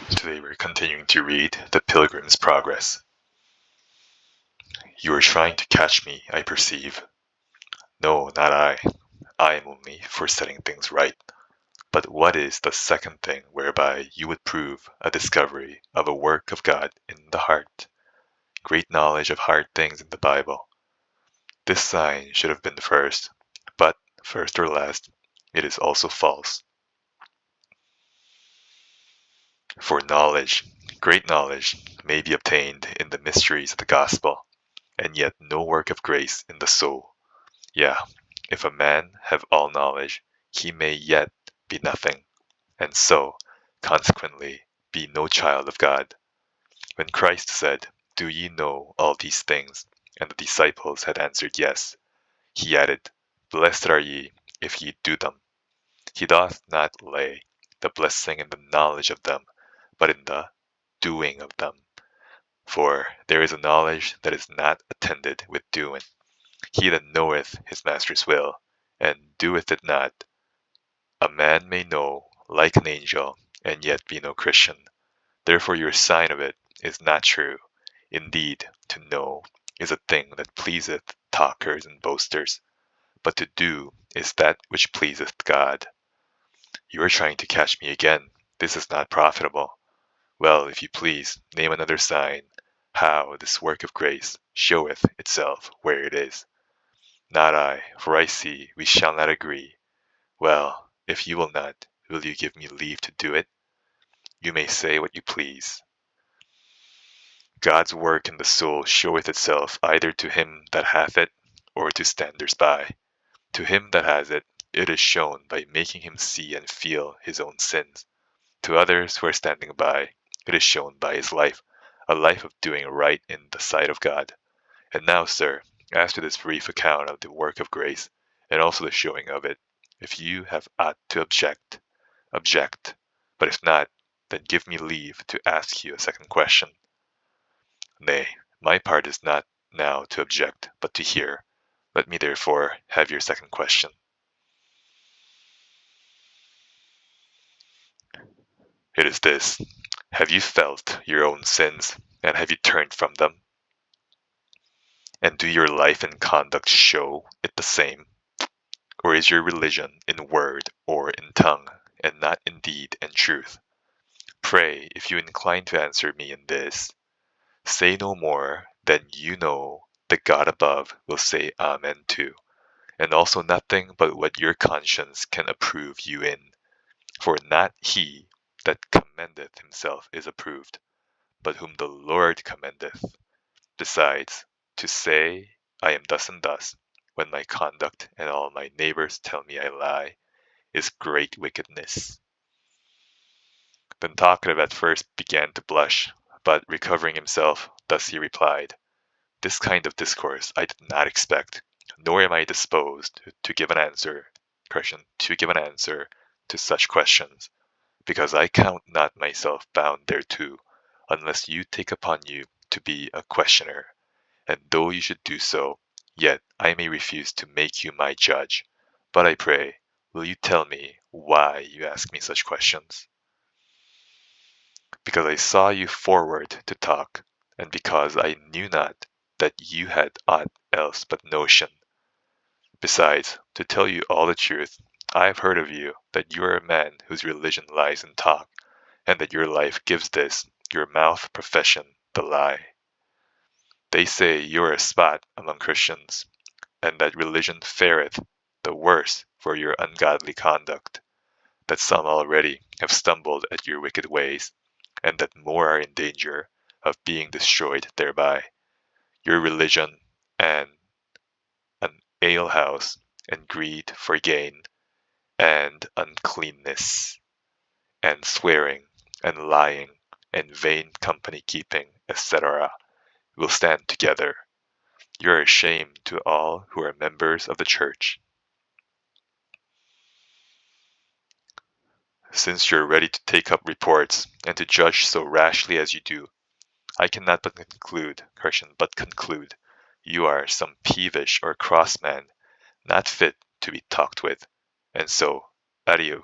Today we're continuing to read The Pilgrim's Progress. You are trying to catch me, I perceive. No, not I. I am only for setting things right. But what is the second thing whereby you would prove a discovery of a work of God in the heart? Great knowledge of hard things in the Bible. This sign should have been the first, but first or last, it is also false. For knowledge, great knowledge, may be obtained in the mysteries of the gospel, and yet no work of grace in the soul. Yeah, if a man have all knowledge, he may yet be nothing, and so, consequently, be no child of God. When Christ said, Do ye know all these things? And the disciples had answered yes, he added, Blessed are ye, if ye do them. He doth not lay the blessing in the knowledge of them, but in the doing of them. For there is a knowledge that is not attended with doing. He that knoweth his master's will, and doeth it not, a man may know like an angel, and yet be no Christian. Therefore your sign of it is not true. Indeed, to know is a thing that pleaseth talkers and boasters, but to do is that which pleaseth God. You are trying to catch me again. This is not profitable. Well, if you please, name another sign, how this work of grace showeth itself where it is. Not I, for I see we shall not agree. Well, if you will not, will you give me leave to do it? You may say what you please. God's work in the soul showeth itself either to him that hath it, or to standers by. To him that has it, it is shown by making him see and feel his own sins. To others who are standing by, it is shown by his life, a life of doing right in the sight of God. And now, sir, as to this brief account of the work of grace, and also the showing of it, if you have aught to object, object. But if not, then give me leave to ask you a second question. Nay, my part is not now to object, but to hear. Let me therefore have your second question. It is this: have you felt your own sins, and have you turned from them? And do your life and conduct show it the same? Or is your religion in word or in tongue, and not in deed and truth? Pray, if you incline to answer me in this, say no more than you know the God above will say Amen to, and also nothing but what your conscience can approve you in. For not he that commendeth himself is approved, but whom the Lord commendeth. Besides, to say I am thus and thus, when my conduct and all my neighbors tell me I lie, is great wickedness. Then Talkative at first began to blush, but recovering himself, thus he replied, This kind of discourse I did not expect, nor am I disposed to give an answer, to such questions, because I count not myself bound thereto, unless you take upon you to be a questioner. And though you should do so, yet I may refuse to make you my judge. But I pray, will you tell me why you ask me such questions? Because I saw you forward to talk, and because I knew not that you had aught else but notion. Besides, to tell you all the truth, I have heard of you that you are a man whose religion lies in talk, and that your life gives this, your mouth profession, the lie. They say you are a spot among Christians, and that religion fareth the worse for your ungodly conduct, that some already have stumbled at your wicked ways, and that more are in danger of being destroyed thereby. Your religion and an alehouse, and greed for gain, and uncleanness, and swearing, and lying, and vain company keeping, etc., will stand together. You are a shame to all who are members of the church. Since you are ready to take up reports, and to judge so rashly as you do, I cannot but conclude, you are some peevish or cross man, not fit to be talked with, and so, adieu.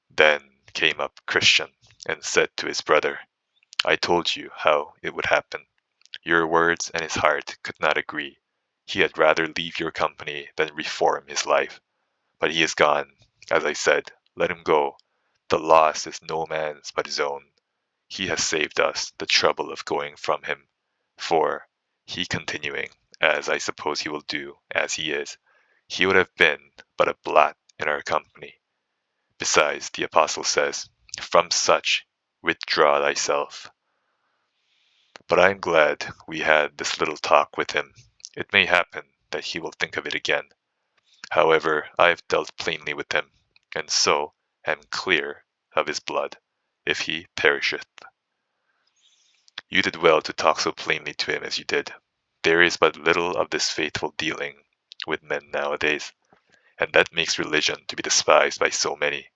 Then came up Christian. and said to his brother, I told you how it would happen. Your words and his heart could not agree. He had rather leave your company than reform his life. But he is gone. As I said, let him go. The loss is no man's but his own. He has saved us the trouble of going from him. For, he continuing, as I suppose he will do, as he is, he would have been but a blot in our company. Besides, the apostle says, from such withdraw thyself. But I am glad we had this little talk with him. It may happen that he will think of it again. However, I have dealt plainly with him, and so am clear of his blood, if he perisheth. You did well to talk so plainly to him as you did. There is but little of this faithful dealing with men nowadays, and that makes religion to be despised by so many.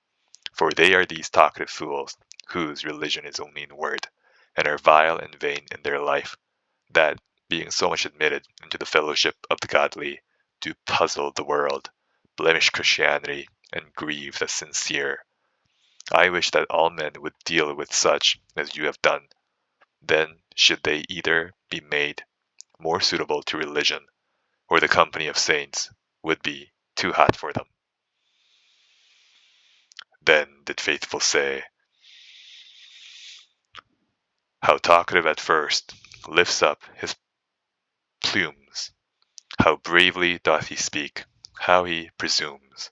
For they are these talkative fools, whose religion is only in word, and are vile and vain in their life, that, being so much admitted into the fellowship of the godly, do puzzle the world, blemish Christianity, and grieve the sincere. I wish that all men would deal with such as you have done. Then should they either be made more suitable to religion, or the company of saints would be too hot for them. Then did Faithful say, how talkative at first, lifts up his plumes, how bravely doth he speak, how he presumes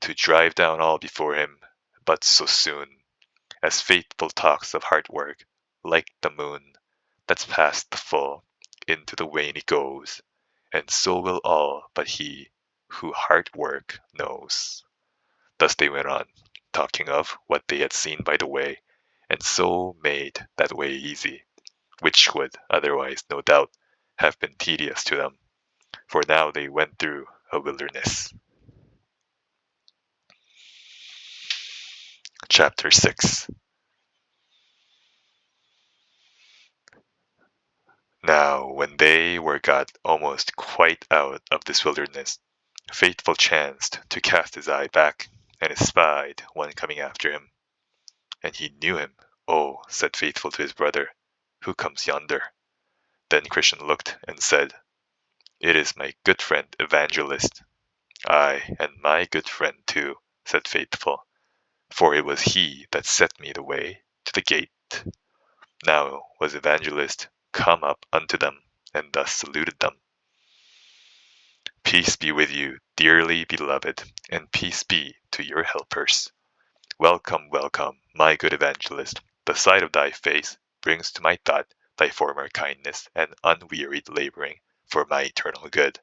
to drive down all before him, but so soon as Faithful talks of hard work, like the moon that's past the full, into the wane it goes, and so will all but he who hard work knows. Thus they went on, talking of what they had seen by the way, and so made that way easy, which would otherwise, no doubt, have been tedious to them, for now they went through a wilderness. Chapter 6. Now, when they were got almost quite out of this wilderness, Faithful chanced to cast his eye back, and espied one coming after him. And he knew him. Oh, said Faithful to his brother, who comes yonder? Then Christian looked and said, it is my good friend Evangelist. Ay, and my good friend too, said Faithful, for it was he that set me the way to the gate. Now was Evangelist come up unto them, and thus saluted them. Peace be with you, dearly beloved, and peace be to your helpers. Welcome, welcome, my good Evangelist. The sight of thy face brings to my thought thy former kindness and unwearied laboring for my eternal good.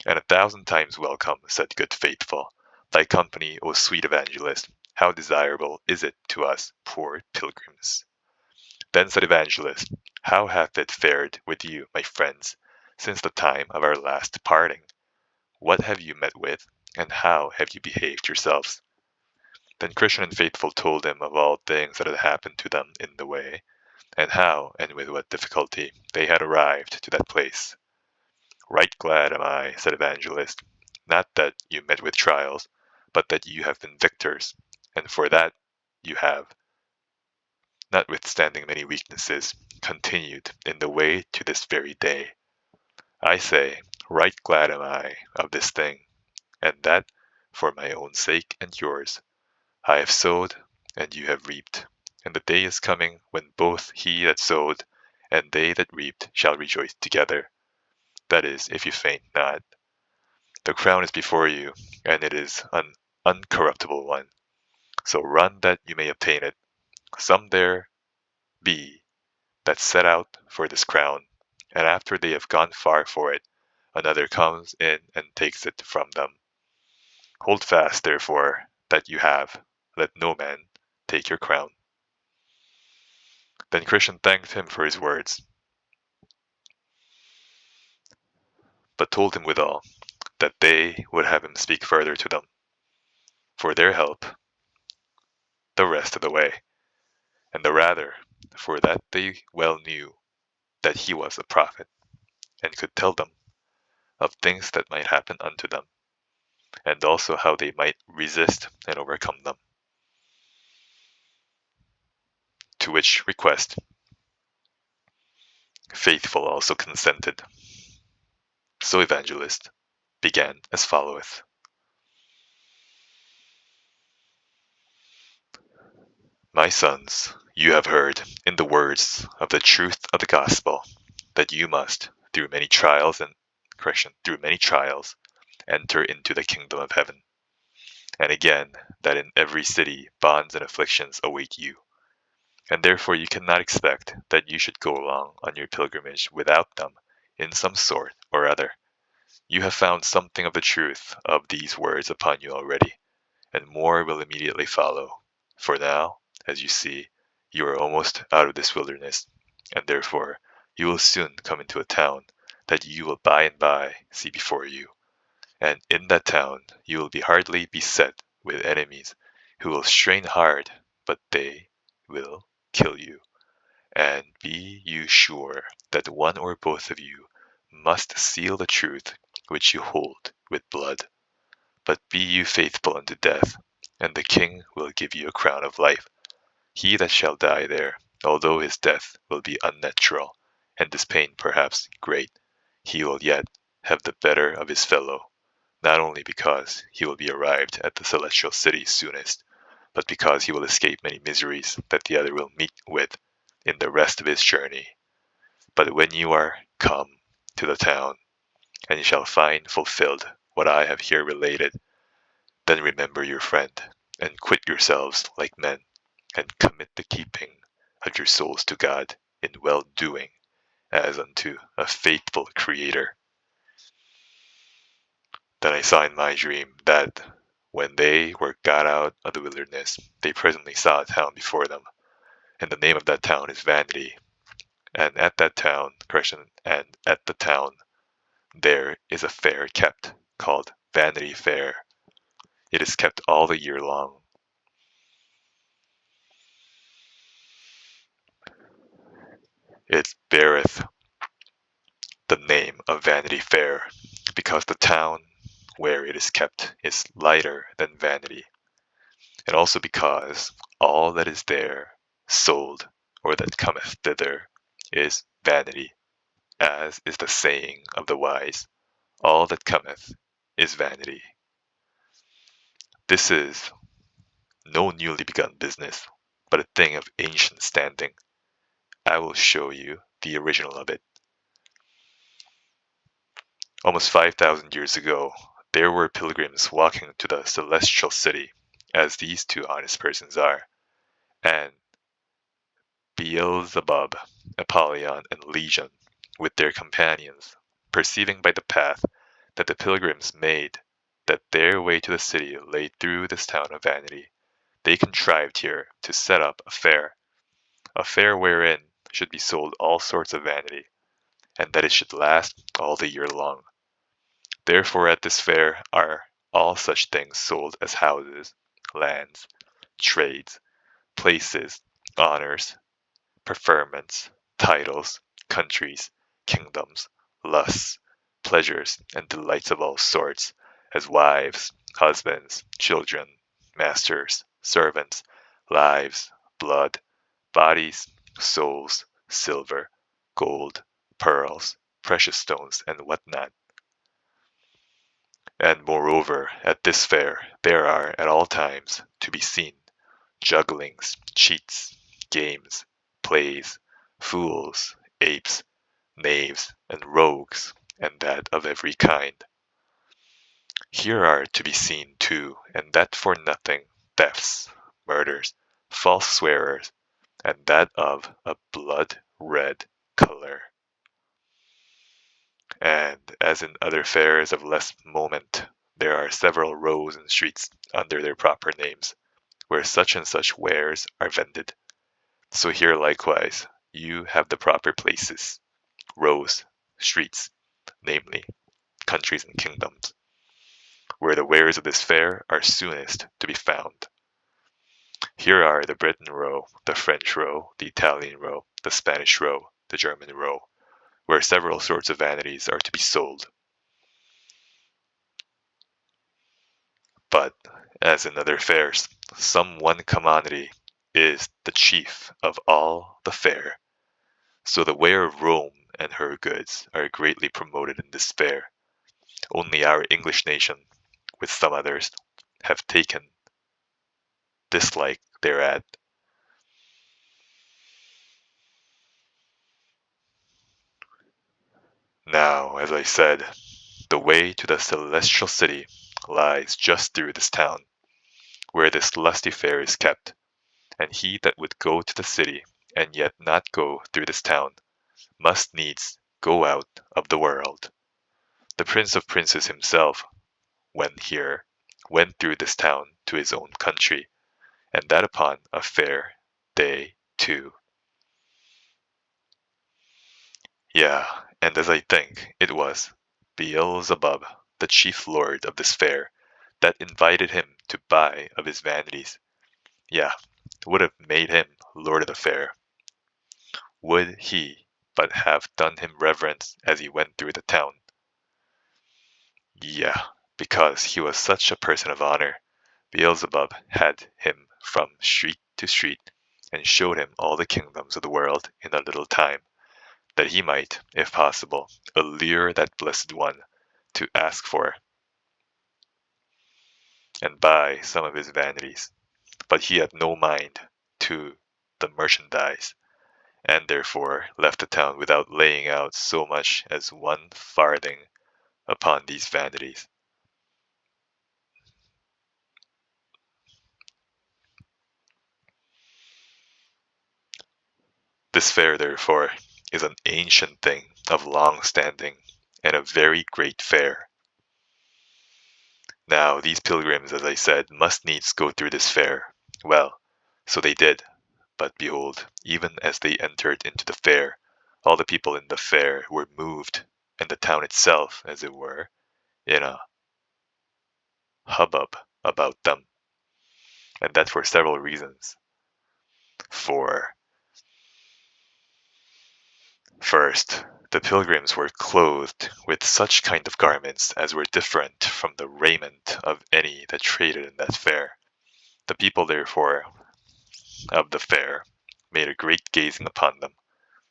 And 1,000 times welcome, said good Faithful, thy company, O sweet Evangelist. How desirable is it to us poor pilgrims. Then said Evangelist, how hath it fared with you, my friends, since the time of our last parting? What have you met with, and how have you behaved yourselves? Then Christian and Faithful told him of all things that had happened to them in the way, and how and with what difficulty they had arrived to that place. Right glad am I, said Evangelist, not that you met with trials, but that you have been victors, and for that you have, notwithstanding many weaknesses, continued in the way to this very day. I say, right glad am I of this thing, and that, for my own sake and yours, I have sowed, and you have reaped, and the day is coming when both he that sowed and they that reaped shall rejoice together. That is, if you faint not. The crown is before you, and it is an uncorruptible one. So run that you may obtain it. Some there be that set out for this crown, and after they have gone far for it, another comes in and takes it from them. Hold fast, therefore, that you have. Let no man take your crown. Then Christian thanked him for his words, but told him withal that they would have him speak further to them, for their help, the rest of the way, and the rather for that they well knew that he was a prophet, and could tell them of things that might happen unto them, and also how they might resist and overcome them. to which request Faithful also consented. So Evangelist began as followeth. My sons, you have heard, in the words of the truth of the gospel, that you must, through many trials, enter into the kingdom of heaven. And again, that in every city bonds and afflictions await you, and therefore you cannot expect that you should go along on your pilgrimage without them in some sort or other. You have found something of the truth of these words upon you already, and more will immediately follow. For now, as you see, you are almost out of this wilderness, and therefore you will soon come into a town that you will by and by see before you. And in that town you will be hardly beset with enemies who will strain hard, but they will kill you. And be you sure that one or both of you must seal the truth which you hold with blood. But be you faithful unto death, and the king will give you a crown of life. He that shall die there, although his death will be unnatural, and his pain perhaps great, he will yet have the better of his fellow, not only because he will be arrived at the celestial city soonest, but because he will escape many miseries that the other will meet with in the rest of his journey. But when you are come to the town, and you shall find fulfilled what I have here related, then remember your friend, and quit yourselves like men, and commit the keeping of your souls to God in well doing, as unto a faithful Creator. Then I saw in my dream that when they were got out of the wilderness, they presently saw a town before them, and the name of that town is Vanity. And at that town, there is a fair kept, called Vanity Fair. It is kept all the year long. It beareth the name of Vanity Fair, because the town where it is kept is lighter than vanity, and also because all that is there sold, or that cometh thither, is vanity, as is the saying of the wise, all that cometh is vanity. This is no newly begun business, but a thing of ancient standing. I will show you the original of it. Almost 5,000 years ago, there were pilgrims walking to the celestial city, as these two honest persons are, and Beelzebub, Apollyon, and Legion, with their companions, perceiving by the path that the pilgrims made that their way to the city lay through this town of vanity, they contrived here to set up a fair wherein should be sold all sorts of vanity, and that it should last all the year long. Therefore at this fair are all such things sold as houses, lands, trades, places, honors, preferments, titles, countries, kingdoms, lusts, pleasures, and delights of all sorts, as wives, husbands, children, masters, servants, lives, blood, bodies, souls, silver, gold, pearls, precious stones, and what not. And moreover, at this fair there are at all times to be seen jugglings, cheats, games, plays, fools, apes, knaves, and rogues, and that of every kind. Here are to be seen too, and that for nothing, thefts, murders, false swearers, and that of a blood red color. And as in other fairs of less moment, there are several rows and streets under their proper names, where such and such wares are vended. So here likewise you have the proper places, rows, streets, namely, countries and kingdoms, where the wares of this fair are soonest to be found. Here are the Breton row, the French row, the Italian row, the Spanish row, the German row, where several sorts of vanities are to be sold. But, as in other fairs, some one commodity is the chief of all the fair. So the ware of Rome and her goods are greatly promoted in this fair. Only our English nation, with some others, have taken dislike thereat. Now, as I said, the way to the celestial city lies just through this town, where this lusty fair is kept, and he that would go to the city and yet not go through this town must needs go out of the world. The Prince of Princes himself, when here, went through this town to his own country, and that upon a fair day too. Yeah, and as I think it was Beelzebub, the chief lord of this fair, that invited him to buy of his vanities. Yeah, would have made him lord of the fair. Would he but have done him reverence as he went through the town. Yeah, because he was such a person of honor, Beelzebub had him from street to street, and showed him all the kingdoms of the world in a little time, that he might, if possible, allure that blessed one to ask for and buy some of his vanities. But he had no mind to the merchandise, and therefore left the town without laying out so much as 1 farthing upon these vanities. This fair, therefore, is an ancient thing of long standing, and a very great fair. Now these pilgrims, as I said, must needs go through this fair. Well, so they did, but behold, even as they entered into the fair, all the people in the fair were moved, and the town itself, as it were, in a hubbub about them, and that for several reasons. For first, the pilgrims were clothed with such kind of garments as were different from the raiment of any that traded in that fair. The people, therefore, of the fair made a great gazing upon them.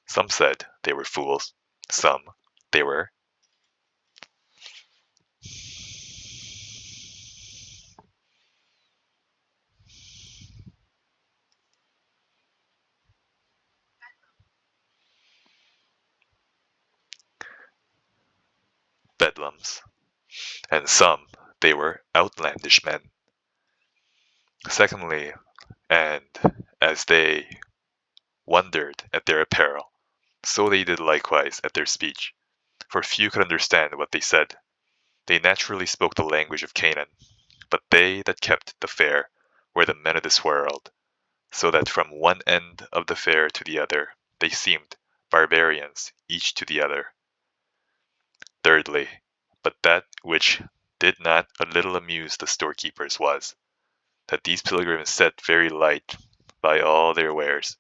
Some said they were fools, some they were bedlams, and some they were outlandish men. Secondly, and as they wondered at their apparel, so they did likewise at their speech, for few could understand what they said. They naturally spoke the language of Canaan, but they that kept the fair were the men of this world, so that from one end of the fair to the other they seemed barbarians each to the other. Thirdly, but that which did not a little amuse the storekeepers was, that these pilgrims set very light by all their wares.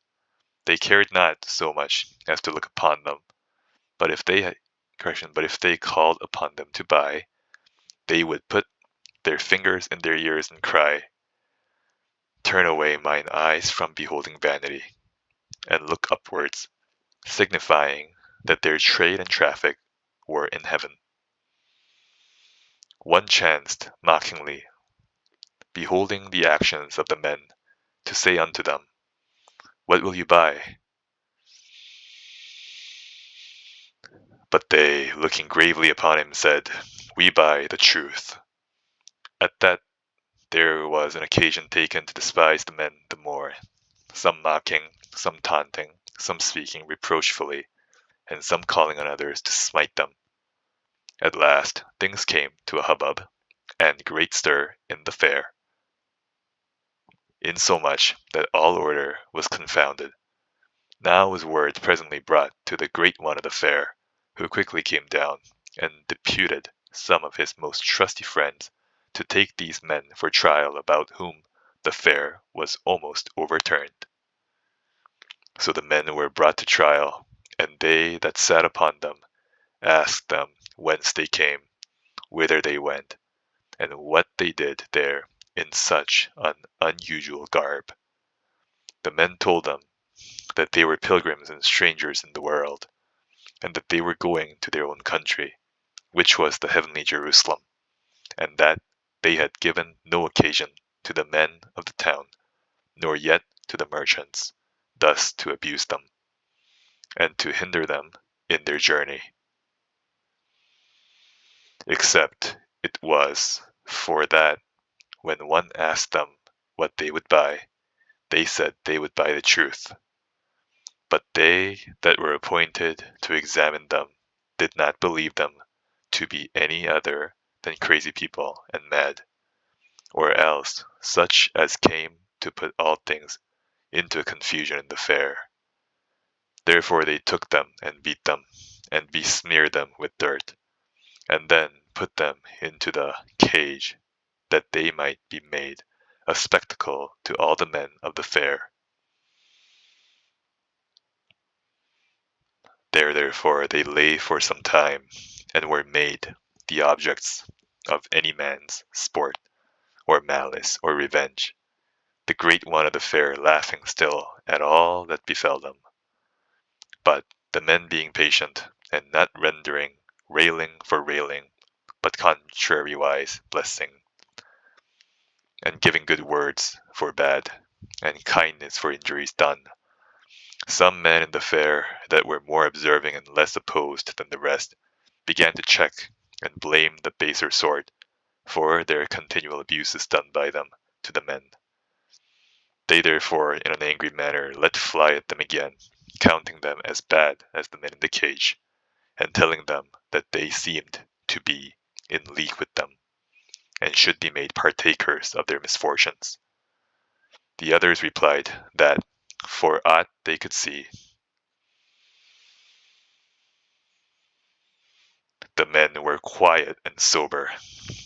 They cared not so much as to look upon them, but if they called upon them to buy, they would put their fingers in their ears and cry, "Turn away mine eyes from beholding vanity," and look upwards, signifying that their trade and traffic were in heaven. One chanced mockingly, beholding the actions of the men, to say unto them, "What will you buy?" But they, looking gravely upon him, said, "We buy the truth." At that there was an occasion taken to despise the men the more, some mocking, some taunting, some speaking reproachfully, and some calling on others to smite them. At last things came to a hubbub, and great stir in the fair, insomuch that all order was confounded. Now was word presently brought to the great one of the fair, who quickly came down, and deputed some of his most trusty friends to take these men for trial, about whom the fair was almost overturned. So the men were brought to trial, and they that sat upon them asked them whence they came, whither they went, and what they did there in such an unusual garb. The men told them that they were pilgrims and strangers in the world, and that they were going to their own country, which was the heavenly Jerusalem, and that they had given no occasion to the men of the town, nor yet to the merchants, thus to abuse them, and to hinder them in their journey, except it was for that when one asked them what they would buy, they said they would buy the truth. But they that were appointed to examine them did not believe them to be any other than crazy people and mad, or else such as came to put all things into confusion in the fair. Therefore they took them and beat them, and besmeared them with dirt, and then put them into the cage, that they might be made a spectacle to all the men of the fair. There therefore they lay for some time, and were made the objects of any man's sport, or malice, or revenge, the great one of the fair laughing still at all that befell them. But the men being patient, and not rendering railing for railing, but contrariwise blessing, and giving good words for bad, and kindness for injuries done, some men in the fair that were more observing and less opposed than the rest began to check and blame the baser sort for their continual abuses done by them to the men. They therefore in an angry manner let fly at them again, counting them as bad as the men in the cage, and telling them that they seemed to be in league with them, and should be made partakers of their misfortunes. The others replied that, for aught they could see, the men were quiet and sober,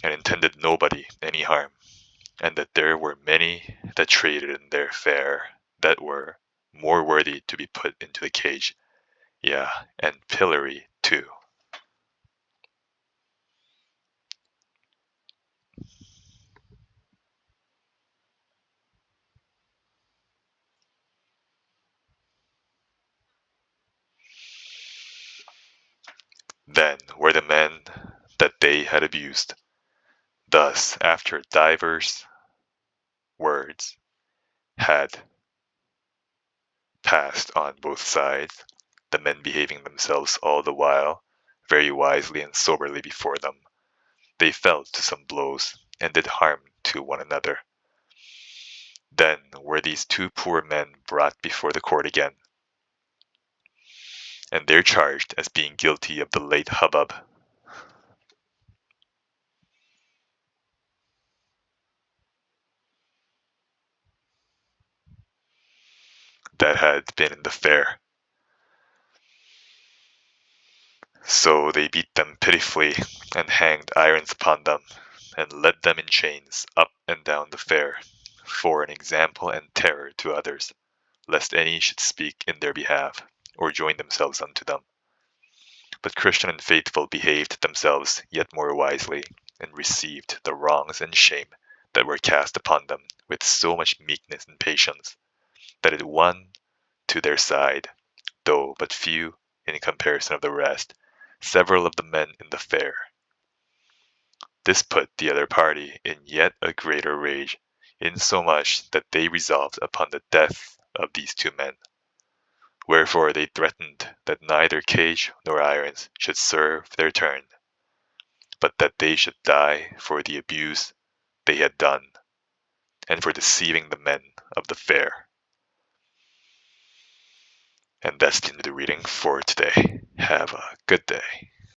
and intended nobody any harm, and that there were many that traded in their fare that were more worthy to be put into the cage, yea, and pillory too. Then were the men that they had abused. Thus, after divers words had passed on both sides, the men behaving themselves all the while very wisely and soberly before them, they fell to some blows, and did harm to one another. Then were these two poor men brought before the court again, and they're charged as being guilty of the late hubbub that had been in the fair. So they beat them pitifully, and hanged irons upon them, and led them in chains up and down the fair, for an example and terror to others, lest any should speak in their behalf, or join themselves unto them. But Christian and Faithful behaved themselves yet more wisely, and received the wrongs and shame that were cast upon them with so much meekness and patience, that it won to their side, though but few in comparison of the rest, several of the men in the fair. This put the other party in yet a greater rage, insomuch that they resolved upon the death of these two men. Wherefore they threatened that neither cage nor irons should serve their turn, but that they should die for the abuse they had done, and for deceiving the men of the fair. And that's the end of the reading for today. Have a good day.